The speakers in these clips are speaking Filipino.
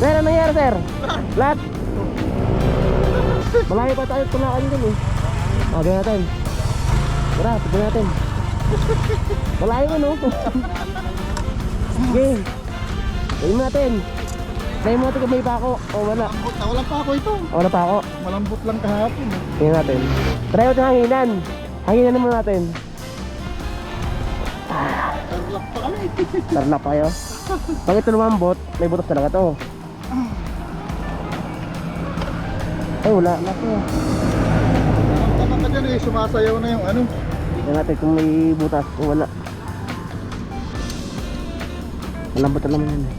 Sir, ano nangyari sir? Lahat? Malayo pa tayo tumakan dun eh. Gawin natin. Tara, tignan natin. Malayo mo no? Sige. Gawin mo natin. Try mo natin kung may pako o wala. Walang pa ako ito. Wala pako. Malambot lang kahapon. Tingnan natin. Try mo ito hanginan. Hanginan naman natin. Tarlak pa kami. Tarlak kayo. Pag ito lumambot, may butas talaga to. Ay wala. Tama ka dyan eh, sumasayaw na yung ano. Tingnan natin kung may butas o wala. Malambot na naman yan eh.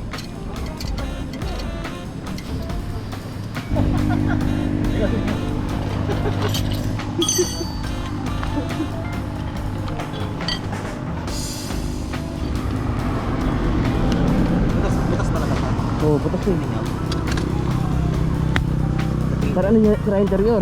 Butas talaga pa. Oo, butas eh. Para ano niya, sira interior.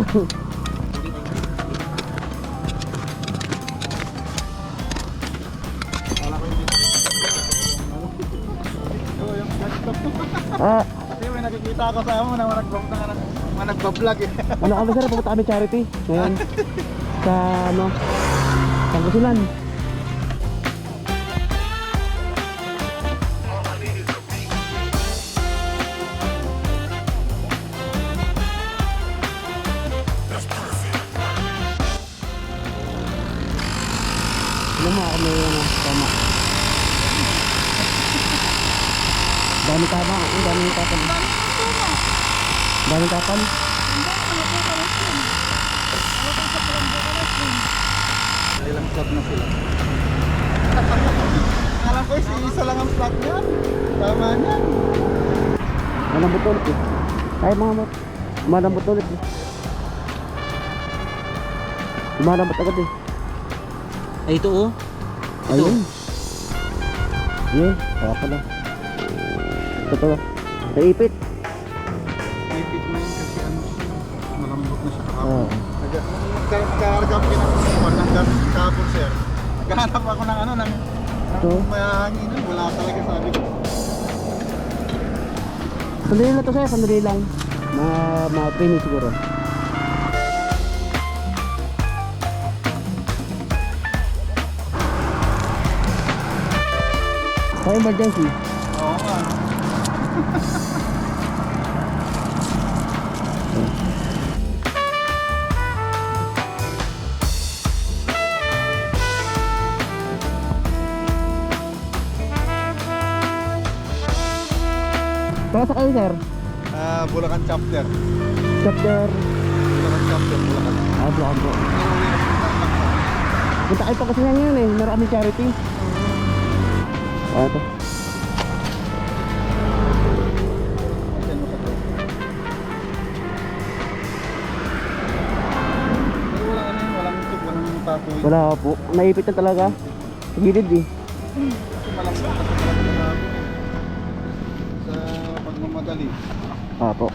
Ah, Kasi may nakikita ako sa amo na nagbablog eh. ano kami sir, pupunta kami charity ngayon sa ano, Pangasinan. Ano mo ako may ano, tama. Dami tama, ang dami tapal. Dami tapal. Ilang slot na sila. Alam ko isa lang ang slot niyan. Tama niyan. Malambot ulit eh. Ay mga mot. Malambot ulit eh. Malambot agad eh. Ay, ito oh. Ayun. Yun, kaya pala. Ito to. Naipit. Ipit na yun kasi ano siya. Malambot na siya kahapon. Oo. Nagkakarga ko kinakakuan ng kahapon sir. Nagkahanap ako ng ano, ng Ito. mahanginan. Wala talaga sabi ko. Sandali lang to sir, sandali lang. Mga 3 minutes siguro. Sa emergency. Oo nga. Kaya sa kayo sir? Bulacan chapter. Chapter. Bulacan chapter, Bulacan. Bulacan po. Punta kayo pa kasi ngayon eh. Meron kami charity. Ito. Walang ano yun, walang tube, walang tapoy. Wala po. Naipit na talaga. Sa gilid eh. Kasi malambot kasi talaga na sa pagmamadali. Po.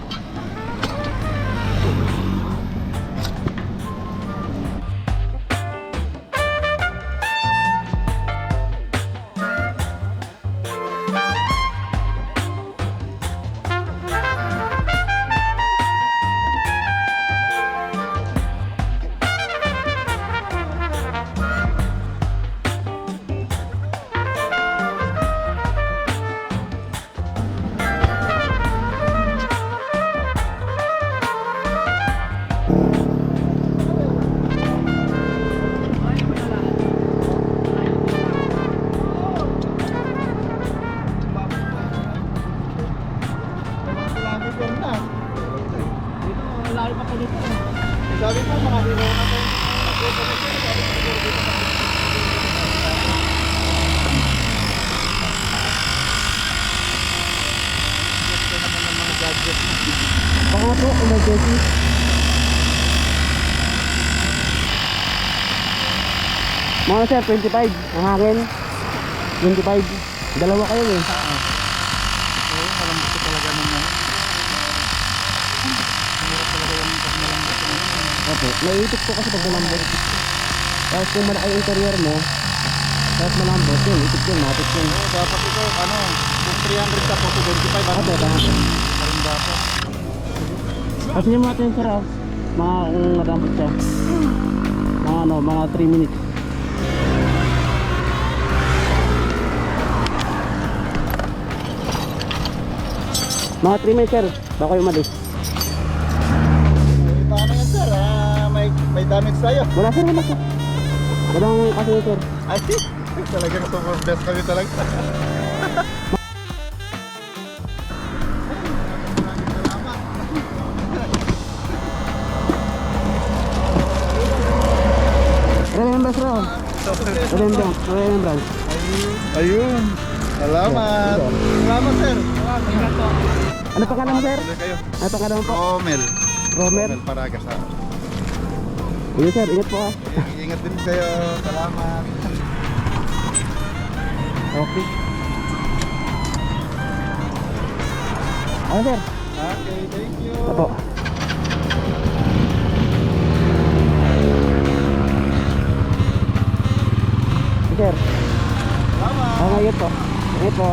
Sabi ko, makakiraw na to. Baka po, emergency. Mga sir, 25. Ang hangin. 25. Dalawa kayo eh. Oo, malambot ko talaga naman. Mahirap talaga yung pag malambot ko. Opo. Naiipit ko kasi pag malambot. Tapos kung malaki yung interior mo, tapos malambot yun, ipit yun, mapit yun. Oo, dapat ito, ano, kung 300 ka po, 25 Ate, tama po. Karinda po. Kasi yung mga natin sir, mga kung nadamot siya. Mga ano, mga 3 minutes. Mga 3 minutes sir, baka kayo umalis. Ay, paano yan sir? May damage tayo. Wala sir, wala sir. Walang kasi sir. Ay, talagang super best kami talaga. Remembrance raw. Remembrance. Ayun. Salamat. Salamat sir. Ano pangalan mo sir? Tuloy kayo. Ano pangalan mo po? Romel. Romer. Romel Paragas ha. Yun sir, ingat po ha. Ingat din kayo. Salamat. Okay. Ano sir? Okay, thank you. Apo. Sir, Salamat. ingat po. Ingat po.